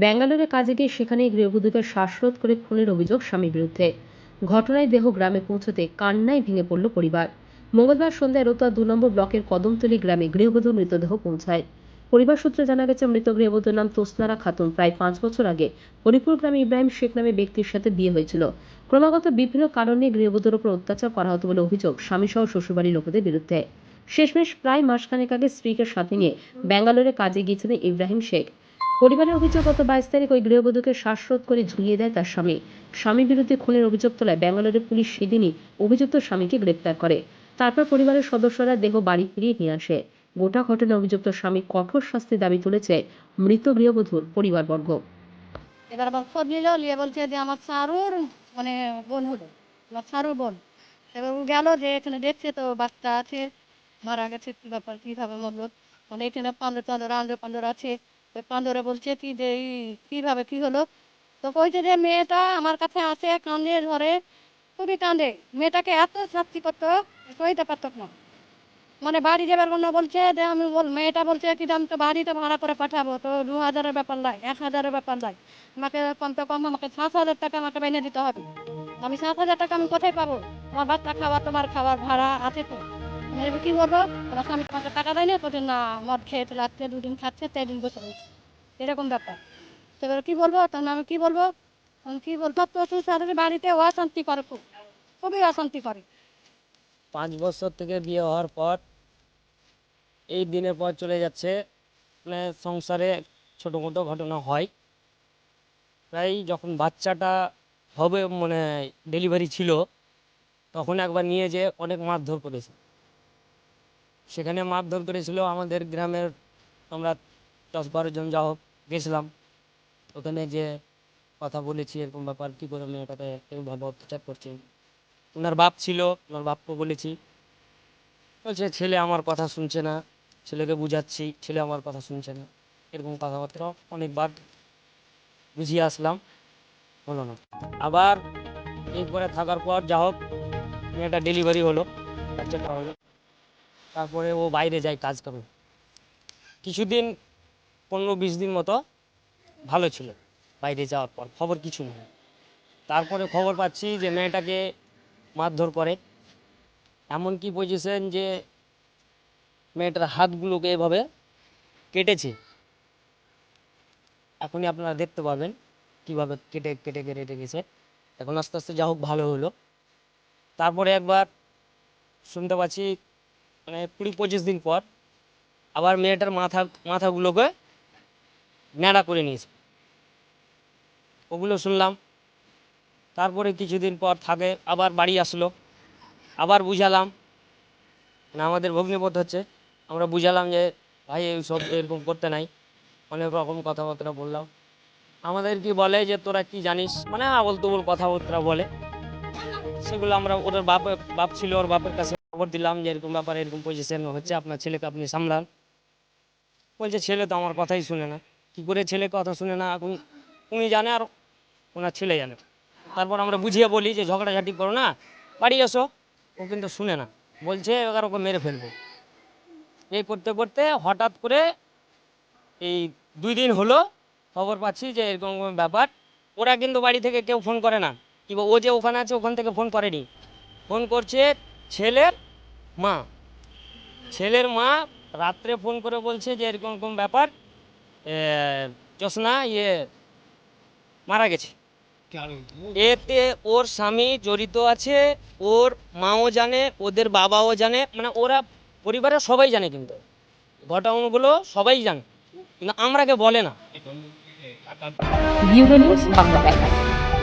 ব্যাঙ্গালোরে কাজে গিয়ে সেখানেই গৃহবধূকে শ্বাসরোধ করে খুনের অভিযোগ স্বামীর বিরুদ্ধে। ঘটনায় দেহ গ্রামে পৌঁছতে কান্নায় ভেঙে পড়ল পরিবার। মঙ্গলবার সন্ধ্যায় রতুয়া ২ নম্বর ব্লকের কদমতলী গ্রামে গৃহবধূর মৃতদেহ পৌঁছায়। পরিবার সূত্রে জানা গেছে, মৃত গৃহবধূর নাম তোসনারা খাতুন। প্রায় ৫ বছর আগে হরিপুর গ্রামে ইব্রাহিম শেখ নামে ব্যক্তির সাথে বিয়ে হয়েছিল। ক্রমাগত বিভিন্ন কারণে গৃহবধূর ওপর অত্যাচার করা হতো বলে অভিযোগ স্বামী সহ শ্বশুরবাড়ির লোকেদের বিরুদ্ধে। শেষমেশ প্রায় মাসখানেক আগে স্ত্রীকে সাথে নিয়ে ব্যাঙ্গালোরে কাজে গিয়েছিলেন ইব্রাহিম শেখ। পরিবারের অভিযোগ, গত ২২ তারিখ ওই গৃহবধূকে শ্বাসরোধ করে ঝুলিয়ে দেয় তার স্বামী। স্বামীর বিরুদ্ধে খুনের অভিযোগ তোলায় ব্যাঙ্গালোরের পুলিশ সেদিনই অভিযুক্ত স্বামীকে গ্রেপ্তার করে। তারপর পরিবারের সদস্যরা দেহ বাড়ি ফিরিয়ে নিয়ে আসে। গোটা ঘটনায় অভিযুক্ত স্বামী কঠোর শাস্তির দাবি তুলেছে মৃত গৃহবধূর পরিবারবর্গ। এবার আবার খোঁজ নিল, নিয়ে বলছে যে আমার চারুর মানে বোন হলো, আমার চারুর বোন। এবার ও গেল যে এখানে দেখছে তো বাচ্চা আছে, মারা গেছে, কী ব্যাপার কীভাবে মরলো, মানে এখানে পাঁদর টান্দর আন্দর পান্দর আছে। ওই পান্দরে বলছে কি যে এই কীভাবে কী হলো, তো কইছে যে মেয়েটা আমার কাছে আসে, কান্দে ধরে, খুবই কান্দে। মেয়েটাকে এত শাস্তি করতো, কইতে পারত না। মানে বাড়ি যাবার জন্য বলছে যে মেয়েটা বলছে কি যে আমি তো বাড়িতে ভাড়া করে পাঠাবো, তো ২,০০০-এর ব্যাপার নাই, ১,০০০-এর ব্যাপার নাই, আমাকে কমসে কম আমাকে ৭,০০০ টাকা আমাকে এনে দিতে হবে। আমি ৭,০০০ টাকা আমি কোথায় পাবো? আমার বাচ্চা খাওয়া, তোমার খাওয়ার ভাড়া আছে তো। আমি এবার কী করবো? তোমার স্বামী তোমাকে টাকা দেয়নি, বলছে না, মদ খেয়ে চলে আসছে, ২ দিন খাচ্ছে, ৪ দিন বসে রয়েছে, এরকম ব্যাপার। তো এবার কী বলবো? তখন আমি কী বলবো? আমি কী বলবো? তো তাদের বাড়িতে অশান্তি করে, খুব খুবই অশান্তি করে। ৫ বছর থেকে বিয়ে হওয়ার পর এই দিনের পর চলে যাচ্ছে, মানে সংসারে ছোটো মোটো ঘটনা হয়। প্রায় যখন বাচ্চাটা হবে, মানে ডেলিভারি ছিল, তখন একবার নিয়ে যেয়ে অনেক মারধর করেছে। সেখানে মারধর করেছিল আমাদের গ্রামের, আমরা ১০-১২ জন যা হোক গেছিলাম। ওখানে যে কথা বলেছি এরকম ব্যাপার, কী করে মেয়েটাকে এরকমভাবে অত্যাচার করছে। ওনার বাপ ছিল, ওনার বাপকে বলেছি, বলছে ছেলে আমার কথা শুনছে না, ছেলেকে বুঝাচ্ছি, ছেলে আমার কথা শুনছে না, এরকম কথাবার্তা অনেকবার বুঝিয়ে আসলাম, হলো না। আবার এরপরে থাকার পর যা হোক মেয়েটা ডেলিভারি হলো, বাচ্চাটা হলো। তারপরে ও বাইরে যায় কাজ করে। কিছুদিন ১৫-২০ দিন মতো ভালো ছিল। বাইরে যাওয়ার পর খবর কিছু নেই। তারপরে খবর পাচ্ছি যে মেয়েটাকে মারধর করে, এমনকি পজিশন যে মেয়েটার হাতগুলোকে এভাবে কেটেছে। এখনই আপনারা দেখতে পাবেন কীভাবে কেটে কেটে কেটে রেখেছে। এখন আস্তে আস্তে যা হোক ভালো হলো। তারপরে একবার শুনতে পাচ্ছি, মানে ২০-২৫ দিন পর আবার মেয়েটার মাথাগুলোকে ন্যাড়া করে নিয়েছে, ওগুলো শুনলাম। তারপরে কিছুদিন পর থাকে, আবার বাড়ি আসলো, আবার বুঝালাম, মানে আমাদের ভগ্নিপথ হচ্ছে, আমরা বুঝালাম যে ভাই এইসব এরকম করতে নাই, অনেক রকম কথাবার্তা বললাম। আমাদের কি বলে যে তোরা কি জানিস, মানে আবল তবল কথাবার্তা বলে। সেগুলো আমরা, ওদের বাপ ছিল, ওর বাপের কাছে খবর দিলাম যে এরকম ব্যাপার, এরকম পজিশন হচ্ছে, আপনার ছেলেকে আপনি সামলান। বলছে ছেলে তো আমার কথাই শুনে না। কী করে ছেলে কথা শুনে না, এখন উনি জানে আর ওনার ছেলে জানে। তারপর আমরা বুঝিয়ে বলি যে ঝগড়াঝাটি করো না, বাড়ি এসো। ও কিন্তু শুনে না, বলছে এবার ওকে মেরে ফেলবো। এই করতে করতে হঠাৎ করে এই ২ দিন হলো খবর পাচ্ছি যে এরকম ব্যাপার। ওরা কিন্তু বাড়ি থেকে কেউ ফোন করে না, কিংবা ও যে ওখানে আছে ওখান থেকে ফোন করেনি। ফোন করছে ছেলের মা। ছেলের মা রাত্রে ফোন করে বলছে যে এরকম এরকম ব্যাপার, জ্যোৎস্না মারা গেছে। এতে ওর স্বামী জড়িত আছে, ওর মাও জানে, ওদের বাবাও জানে, মানে ওরা পরিবারের সবাই জানে, কিন্তু ঘটনাগুলো সবাই জানে, কিন্তু আমরাকে বলে না। Bureau news, Bangla Times.